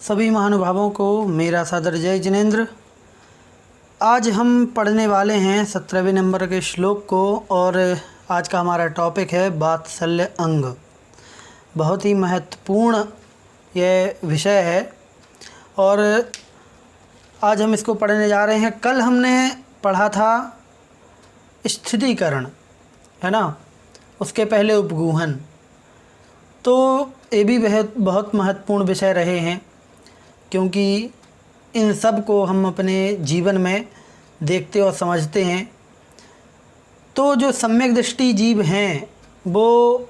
सभी महानुभावों को मेरा सादर जय जिनेंद्र। आज हम पढ़ने वाले हैं 17वें नंबर के श्लोक को और आज का हमारा टॉपिक है वात्सल्य अंग। बहुत ही महत्वपूर्ण यह विषय है और आज हम इसको पढ़ने जा रहे हैं। कल हमने पढ़ा था स्थितीकरण, है ना, उसके पहले उपगूहन। तो ये भी बहुत महत्वपूर्ण विषय रहे हैं क्योंकि इन सब को हम अपने जीवन में देखते और समझते हैं। तो जो सम्यक दृष्टि जीव हैं वो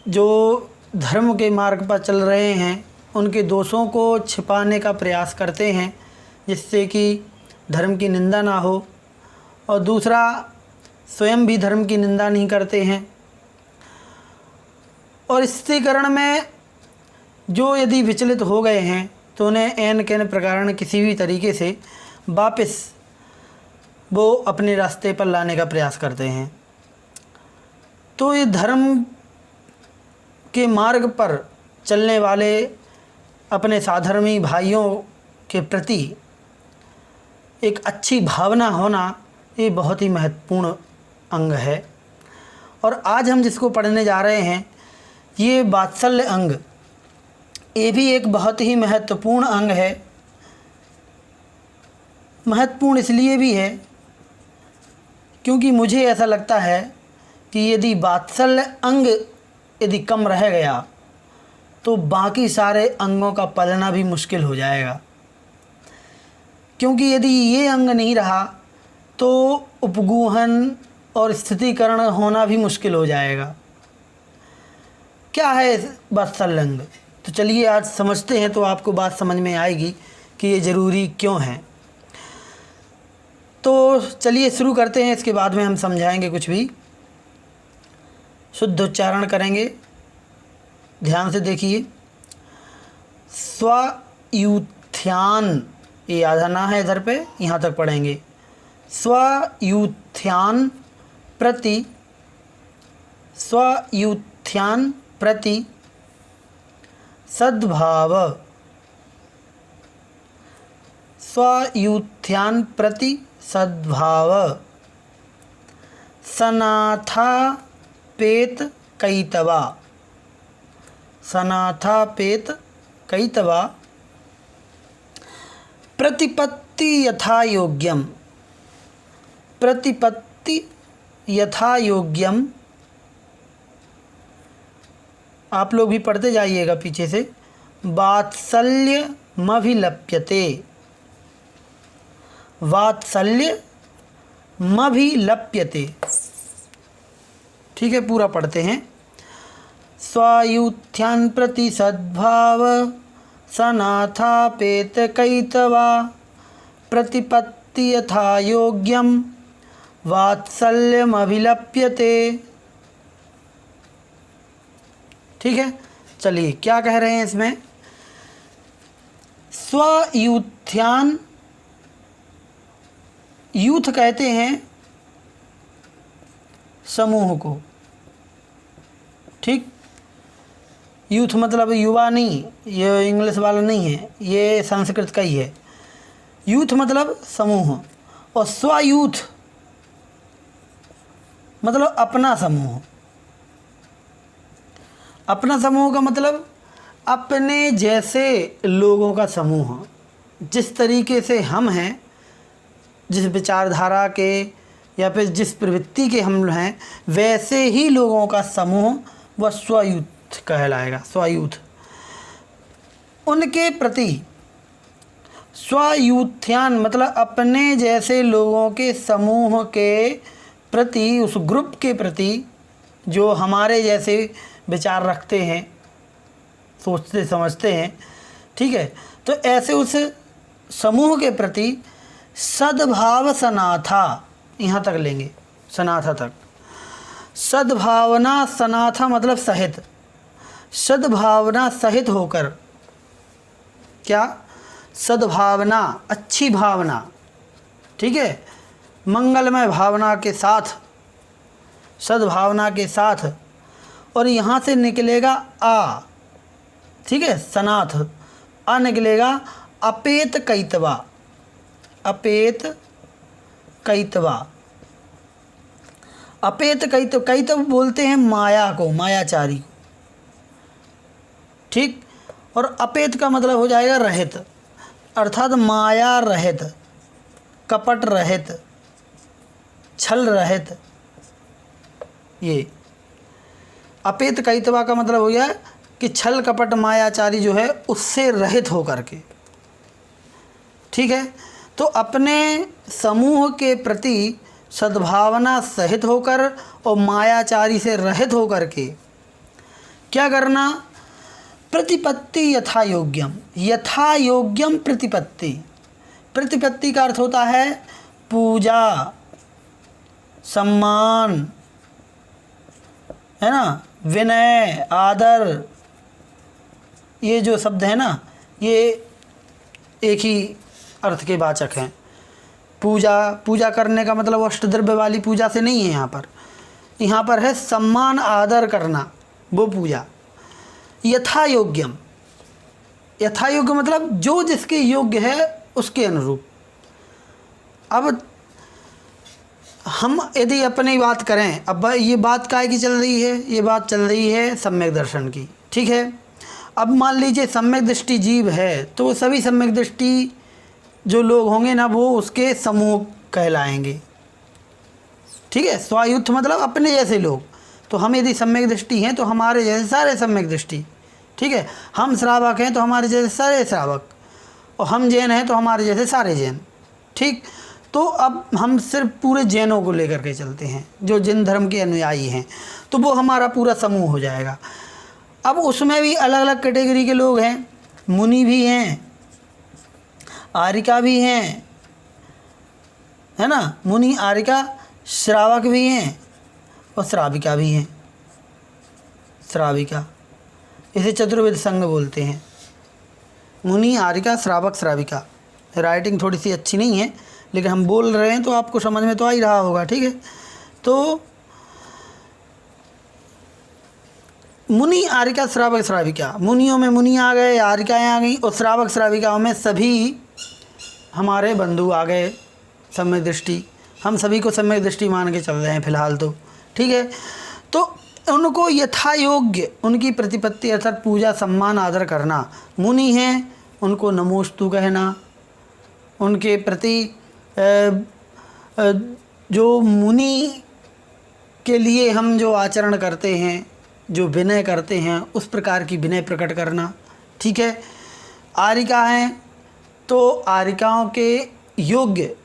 जो धर्म के मार्ग पर चल रहे हैं उनके दोषों को छिपाने का प्रयास करते हैं जिससे कि धर्म की निंदा ना हो, और दूसरा स्वयं भी धर्म की निंदा नहीं करते हैं। और स्थितीकरण में जो यदि विचलित हो गए हैं तो उन्हें एन कैन प्रकार किसी भी तरीके से वापस वो अपने रास्ते पर लाने का प्रयास करते हैं। तो ये धर्म के मार्ग पर चलने वाले अपने साधर्मी भाइयों के प्रति एक अच्छी भावना होना ये बहुत ही महत्वपूर्ण अंग है। और आज हम जिसको पढ़ने जा रहे हैं ये वात्सल्य अंग, ये भी एक बहुत ही महत्वपूर्ण अंग है। महत्वपूर्ण इसलिए भी है क्योंकि मुझे ऐसा लगता है कि यदि वात्सल्य अंग यदि कम रह गया तो बाकी सारे अंगों का पलना भी मुश्किल हो जाएगा। क्योंकि यदि ये अंग नहीं रहा तो उपगूहन और स्थितीकरण होना भी मुश्किल हो जाएगा। क्या है वात्सल्य अंग? तो चलिए आज समझते हैं, तो आपको बात समझ में आएगी कि ये ज़रूरी क्यों है। तो चलिए शुरू करते हैं, इसके बाद में हम समझाएंगे। कुछ भी शुद्ध उच्चारण करेंगे, ध्यान से देखिए। स्वायुत्थान, ये आधा ना है इधर पे, यहाँ तक पढ़ेंगे। स्वायुत्थान प्रति, स्वायुत्थान प्रति सद्भाव, स्वायुत्थान प्रति सद्भाव, सनाथापेत कैतवा, सनाथापेत कैतवा, प्रतिपत्ति यथा योग्यम, प्रतिपत्ति यथा योग्यम। आप लोग भी पढ़ते जाइएगा पीछे से। वात्सल्यमभिलप्यते, वात्सल्यमभिलप्यते। ठीक है, पूरा पढ़ते हैं। स्वायुत्थान प्रति सद्भाव, सनाथापेत कैतवा, प्रतिपत्ति यथा योग्यम, वात्सल्यमभिलप्यते। ठीक है, चलिए क्या कह रहे हैं इसमें। स्वायुत्थान, यूथ कहते हैं समूह को। ठीक, यूथ मतलब युवा नहीं, ये इंग्लिश वाला नहीं है, ये संस्कृत का ही है। यूथ मतलब समूह, और स्वयूथ मतलब अपना समूह। अपना समूह का मतलब अपने जैसे लोगों का समूह। जिस तरीके से हम हैं, जिस विचारधारा के या फिर जिस प्रवृत्ति के हम हैं, वैसे ही लोगों का समूह वह स्वयूथ कहलाएगा। स्वयूथ, उनके प्रति स्वायुत्थान मतलब अपने जैसे लोगों के समूह के प्रति, उस ग्रुप के प्रति जो हमारे जैसे विचार रखते हैं, सोचते समझते हैं। ठीक है, तो ऐसे उस समूह के प्रति सद्भाव सनाथा, यहाँ तक लेंगे, सनाथा तक। सद्भावना, सनाथा मतलब सहित, सद्भावना सहित होकर। क्या? सद्भावना, अच्छी भावना। ठीक है, मंगलमय भावना के साथ, सद्भावना के साथ। और यहाँ से निकलेगा आ, ठीक है, सनाथ, अ निकलेगा अपेत कैतवा, अपेत कैतवा। अपेत कैतव, कैतव बोलते हैं माया को, मायाचारी को, ठीक। और अपेत का मतलब हो जाएगा रहित, अर्थात माया रहित, कपट रहित, छल रहित। ये अपेत कैतवा का मतलब हो गया कि छल कपट मायाचारी जो है उससे रहित होकर के, ठीक है। तो अपने समूह के प्रति सद्भावना सहित होकर और मायाचारी से रहित होकर के क्या करना, प्रतिपत्ति यथा योग्यम, यथा योग्यम प्रतिपत्ति। प्रतिपत्ति का अर्थ होता है पूजा, सम्मान, है ना, विनय, आदर। ये जो शब्द है ना, ये एक ही अर्थ के वाचक हैं। पूजा, पूजा करने का मतलब अष्टद्रव्य वाली पूजा से नहीं है यहाँ पर है सम्मान आदर करना, वो पूजा। यथा योग्यम, यथा योग्य मतलब जो जिसके योग्य है उसके अनुरूप। अब हम यदि अपनी बात करें, अब ये बात काय की चल रही है, ये बात चल रही है सम्यक दर्शन की, ठीक है। अब मान लीजिए सम्यक दृष्टि जीव है, तो सभी सम्यक दृष्टि जो लोग होंगे ना वो उसके समूह कहलाएंगे, ठीक है। स्वायुत्थ मतलब अपने जैसे लोग। तो हम यदि सम्यक दृष्टि हैं तो हमारे जैसे सारे सम्यक दृष्टि, ठीक है। हम श्रावक हैं तो हमारे जैसे सारे श्रावक, और हम जैन हैं तो हमारे जैसे सारे जैन, ठीक। तो अब हम सिर्फ पूरे जैनों को लेकर के चलते हैं, जो जैन धर्म के अनुयायी हैं, तो वो हमारा पूरा समूह हो जाएगा। अब उसमें भी अलग अलग कैटेगरी के लोग हैं, मुनि भी हैं, आरिका भी हैं, है ना, मुनि आरिका, श्रावक भी हैं और श्राविका भी हैं। श्राविका, इसे चतुर्वेद संघ बोलते हैं। मुनि आरिका श्रावक श्राविका। राइटिंग थोड़ी सी अच्छी नहीं है लेकिन हम बोल रहे हैं तो आपको समझ में तो आ ही रहा होगा, ठीक है। तो मुनि आरिका श्रावक श्राविका, मुनियों में मुनि आ गए, आरिकाएँ आ गई, और श्रावक श्राविकाओं में सभी हमारे बंधु आ गए सम्यक दृष्टि। हम सभी को सम्यक दृष्टि मान के चल रहे हैं फ़िलहाल तो, ठीक है। तो उनको यथा योग्य उनकी प्रतिपत्ति अर्थात पूजा सम्मान आदर करना। मुनि हैं उनको नमोस्तु कहना, उनके प्रति जो मुनि के लिए हम जो आचरण करते हैं, जो विनय करते हैं, उस प्रकार की विनय प्रकट करना, ठीक है। आरिका हैं तो आरिकाओं के योग्य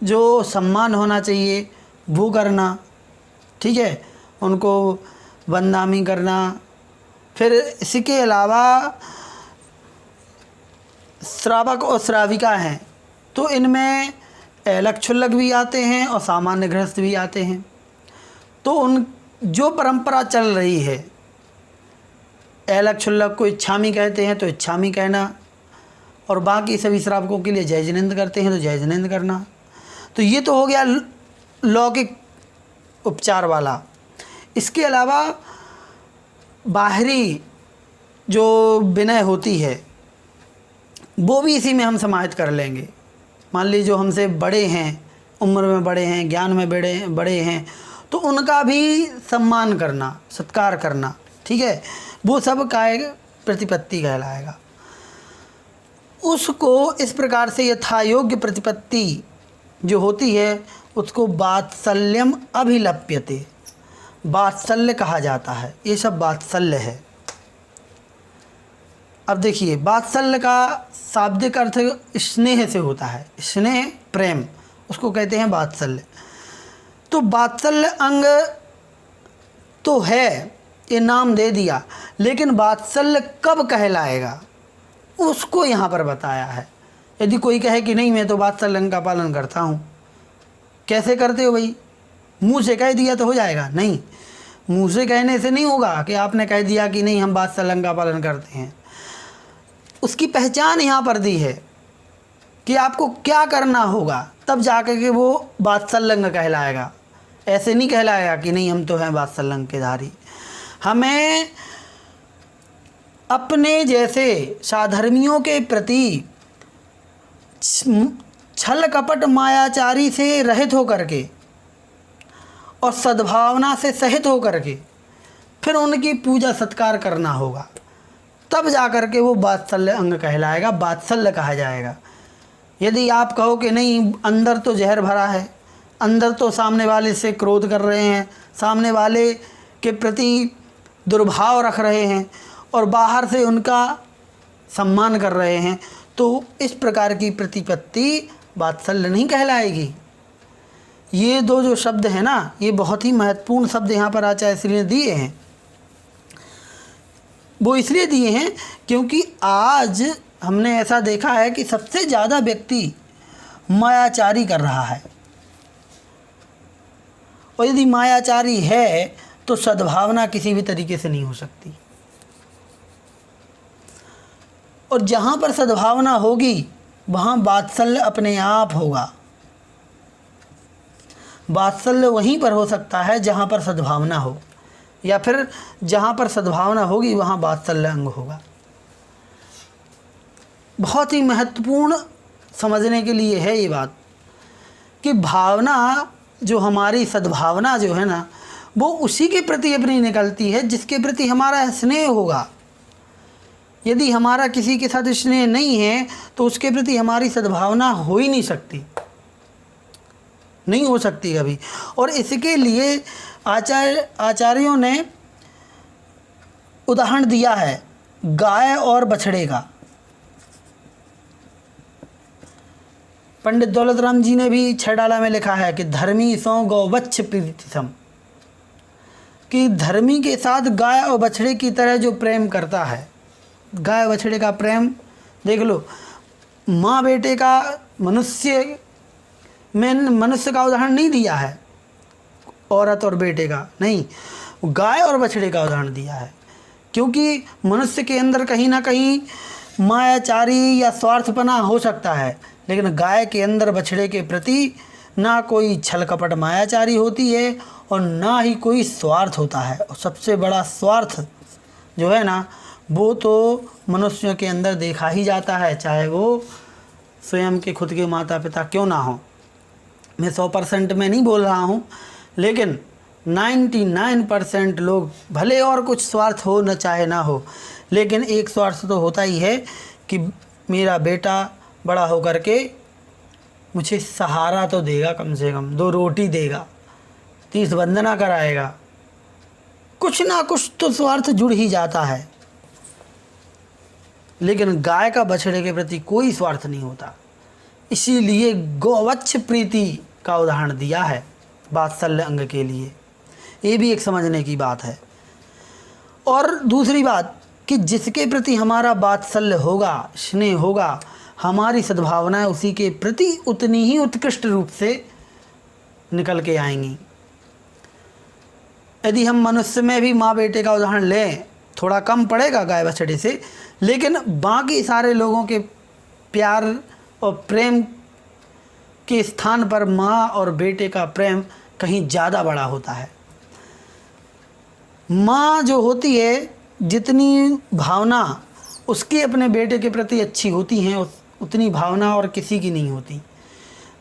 जो सम्मान होना चाहिए वो करना, ठीक है, उनको वंदनामी करना। फिर इसके अलावा श्रावक और श्राविका हैं तो इनमें ऐलक क्षुल्लक भी आते हैं और सामान्य गृहस्थ भी आते हैं। तो उन जो परंपरा चल रही है, ऐलक क्षुल्लक को इच्छामी कहते हैं तो इच्छामी कहना, और बाकी सभी श्रावकों के लिए जय जिनेंद्र करते हैं तो जय जिनेंद्र करना। तो ये तो हो गया लौकिक उपचार वाला। इसके अलावा बाहरी जो विनय होती है वो भी इसी में हम समाहित कर लेंगे। मान लीजिए जो हमसे बड़े हैं, उम्र में बड़े हैं, ज्ञान में बड़े हैं, तो उनका भी सम्मान करना, सत्कार करना, ठीक है, वो सब काय प्रतिपत्ति कहलाएगा। उसको इस प्रकार से यथायोग्य प्रतिपत्ति जो होती है उसको वात्सल्यम अभिलप्यते, वात्सल्य कहा जाता है। ये सब वात्सल्य है। अब देखिए वात्सल्य का शाब्दिक अर्थ स्नेह से होता है, स्नेह प्रेम, उसको कहते हैं वात्सल्य। तो वात्सल्य अंग तो है, ये नाम दे दिया, लेकिन वात्सल्य कब कहलाएगा उसको यहाँ पर बताया है। यदि कोई कहे कि नहीं मैं तो वात्सल्य अंग का पालन करता हूँ, कैसे करते हो भाई, मुँह से कह दिया तो हो जाएगा? नहीं, मुँह से कहने से नहीं होगा कि आपने कह दिया कि नहीं हम वात्सल्य अंग का पालन करते हैं। उसकी पहचान यहाँ पर दी है कि आपको क्या करना होगा, तब जाकर के वो वात्सल्य अंग कहलाएगा। ऐसे नहीं कहलाएगा कि नहीं हम तो हैं वात्सल्य अंग के धारी। हमें अपने जैसे साधर्मियों के प्रति छल कपट मायाचारी से रहित होकर के और सद्भावना से सहित होकर के फिर उनकी पूजा सत्कार करना होगा, तब जा कर के वो वात्सल्य अंग कहलाएगा, वात्सल्य कहा जाएगा। यदि आप कहो कि नहीं, अंदर तो जहर भरा है, अंदर तो सामने वाले से क्रोध कर रहे हैं, सामने वाले के प्रति दुर्भाव रख रहे हैं और बाहर से उनका सम्मान कर रहे हैं, तो इस प्रकार की प्रतिपत्ति वात्सल्य नहीं कहलाएगी। ये दो जो शब्द हैं ना, ये बहुत ही महत्वपूर्ण शब्द यहाँ पर आचार्य श्री ने दिए हैं। वो इसलिए दिए हैं क्योंकि आज हमने ऐसा देखा है कि सबसे ज़्यादा व्यक्ति मायाचारी कर रहा है, और यदि मायाचारी है तो सद्भावना किसी भी तरीके से नहीं हो सकती। और जहाँ पर सद्भावना होगी वहाँ वात्सल्य अपने आप होगा। वात्सल्य वहीं पर हो सकता है जहाँ पर सद्भावना हो, या फिर जहाँ पर सद्भावना होगी वहाँ वात्सल्य अंग होगा। बहुत ही महत्वपूर्ण समझने के लिए है ये बात कि भावना जो हमारी सद्भावना जो है ना, वो उसी के प्रति अपनी निकलती है जिसके प्रति हमारा स्नेह होगा। यदि हमारा किसी के साथ स्नेह नहीं है तो उसके प्रति हमारी सद्भावना हो ही नहीं सकती, नहीं हो सकती कभी। और इसके लिए आचार्यों ने उदाहरण दिया है गाय और बछड़े का। पंडित दौलत राम जी ने भी छेडाला में लिखा है कि धर्मी सौ गौवच्छ प्रीति सम, कि धर्मी के साथ गाय और बछड़े की तरह जो प्रेम करता है, गाय बछड़े का प्रेम देख लो। माँ बेटे का मनुष्य में मनुष्य का उदाहरण नहीं दिया है, औरत और बेटे का नहीं, गाय और बछड़े का उदाहरण दिया है। क्योंकि मनुष्य के अंदर कहीं ना कहीं मायाचारी या स्वार्थपना हो सकता है, लेकिन गाय के अंदर बछड़े के प्रति ना कोई छल कपट मायाचारी होती है और ना ही कोई स्वार्थ होता है। और सबसे बड़ा स्वार्थ जो है ना, वो तो मनुष्यों के अंदर देखा ही जाता है, चाहे वो स्वयं के खुद के माता पिता क्यों ना हो। मैं 100% में नहीं बोल रहा हूँ, लेकिन 99% लोग भले और कुछ स्वार्थ हो न चाहे ना हो, लेकिन एक स्वार्थ तो होता ही है कि मेरा बेटा बड़ा होकर के मुझे सहारा तो देगा, कम से कम 2 रोटी देगा, 30 वंदना कराएगा, कुछ ना कुछ तो स्वार्थ जुड़ ही जाता है। लेकिन गाय का बछड़े के प्रति कोई स्वार्थ नहीं होता, इसीलिए गौवच्छ प्रीति का उदाहरण दिया है वात्सल्य अंग के लिए। ये भी एक समझने की बात है। और दूसरी बात कि जिसके प्रति हमारा वात्सल्य होगा, स्नेह होगा, हमारी सद्भावनाएं उसी के प्रति उतनी ही उत्कृष्ट रूप से निकल के आएंगी। यदि हम मनुष्य में भी माँ बेटे का उदाहरण लें, थोड़ा कम पड़ेगा गाय बछड़े से, लेकिन बाकी सारे लोगों के प्यार और प्रेम के स्थान पर माँ और बेटे का प्रेम कहीं ज़्यादा बड़ा होता है। माँ जो होती है, जितनी भावना उसकी अपने बेटे के प्रति अच्छी होती हैं, उतनी भावना और किसी की नहीं होती।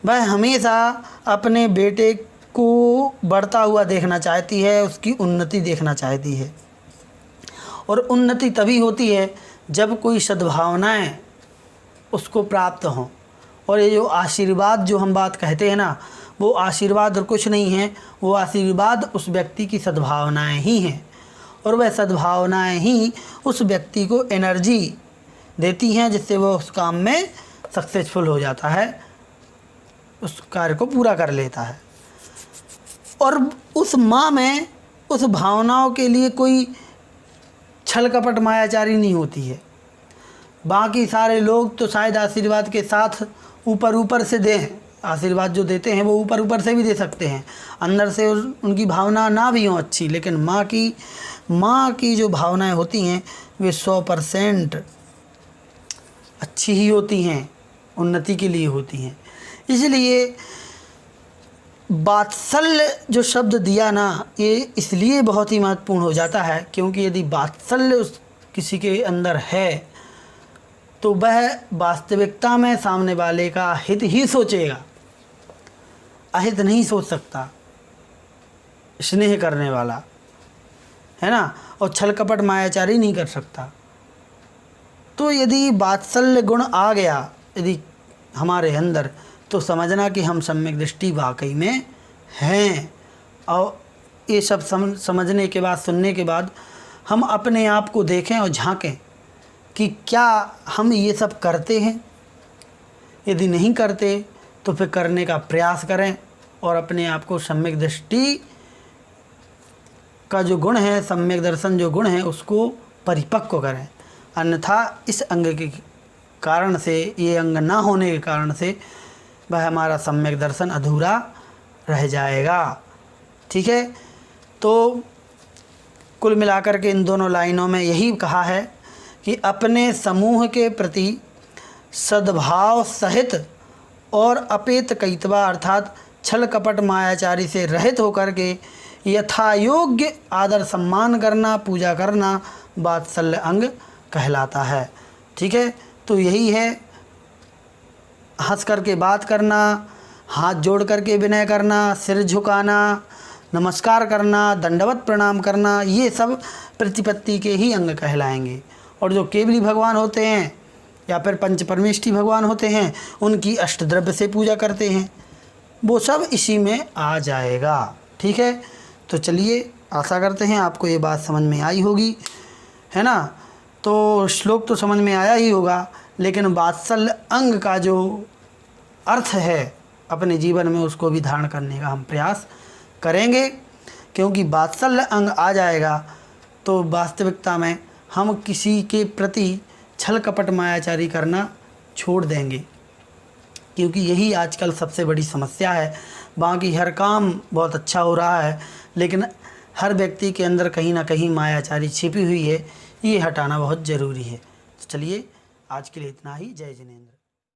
वह हमेशा अपने बेटे को बढ़ता हुआ देखना चाहती है, उसकी उन्नति देखना चाहती है। और उन्नति तभी होती है जब कोई सद्भावनाएं उसको प्राप्त हों। और ये जो आशीर्वाद जो हम बात कहते हैं ना, वो आशीर्वाद और कुछ नहीं है, वो आशीर्वाद उस व्यक्ति की सद्भावनाएं ही हैं। और वह सद्भावनाएं ही उस व्यक्ति को एनर्जी देती हैं, जिससे वो उस काम में सक्सेसफुल हो जाता है, उस कार्य को पूरा कर लेता है। और उस माँ में उस भावनाओं के लिए कोई छल कपट मायाचारी नहीं होती है। बाकी सारे लोग तो शायद आशीर्वाद के साथ ऊपर ऊपर से दें, आशीर्वाद जो देते हैं वो ऊपर ऊपर से भी दे सकते हैं, अंदर से उनकी भावना ना भी हो अच्छी, लेकिन माँ की जो भावनाएं होती हैं वे 100% अच्छी ही होती हैं, उन्नति के लिए होती हैं। इसलिए वात्सल्य जो शब्द दिया ना, ये इसलिए बहुत ही महत्वपूर्ण हो जाता है क्योंकि यदि वात्सल्य किसी के अंदर है तो वह वास्तविकता में सामने वाले का हित ही सोचेगा, अहित नहीं सोच सकता स्नेह करने वाला, है ना। और छल कपट मायाचारी नहीं कर सकता। तो यदि वात्सल्य गुण आ गया यदि हमारे अंदर, तो समझना कि हम सम्यक दृष्टि वाकई में हैं। और ये सब समझने के बाद, सुनने के बाद हम अपने आप को देखें और झांकें कि क्या हम ये सब करते हैं। यदि नहीं करते तो फिर करने का प्रयास करें और अपने आप को सम्यक दृष्टि का जो गुण है, सम्यक दर्शन जो गुण है, उसको परिपक्व करें। अन्यथा इस अंग के कारण से, ये अंग ना होने के कारण से वह हमारा सम्यक दर्शन अधूरा रह जाएगा। ठीक है। तो कुल मिलाकर के इन दोनों लाइनों में यही कहा है कि अपने समूह के प्रति सद्भाव सहित और अपेत कईतवा अर्थात छल कपट मायाचारी से रहित होकर के यथा योग्य आदर सम्मान करना, पूजा करना वात्सल्य अंग कहलाता है। ठीक है। तो यही है, हंस करके बात करना, हाथ जोड़ करके विनय करना, सिर झुकाना, नमस्कार करना, दंडवत प्रणाम करना, ये सब प्रतिपत्ति के ही अंग कहलाएंगे। और जो केवली भगवान होते हैं या फिर पंच परमेष्ठी भगवान होते हैं, उनकी अष्टद्रव्य से पूजा करते हैं, वो सब इसी में आ जाएगा। ठीक है। तो चलिए, आशा करते हैं आपको ये बात समझ में आई होगी, है ना। तो श्लोक तो समझ में आया ही होगा, लेकिन वात्सल्य अंग का जो अर्थ है अपने जीवन में, उसको भी धारण करने का हम प्रयास करेंगे। क्योंकि वात्सल्य अंग आ जाएगा तो वास्तविकता में हम किसी के प्रति छल कपट मायाचारी करना छोड़ देंगे, क्योंकि यही आजकल सबसे बड़ी समस्या है। बाकी हर काम बहुत अच्छा हो रहा है, लेकिन हर व्यक्ति के अंदर कहीं ना कहीं मायाचारी छिपी हुई है, ये हटाना बहुत ज़रूरी है। तो चलिए, आज के लिए इतना ही। जय जिनेंद्र।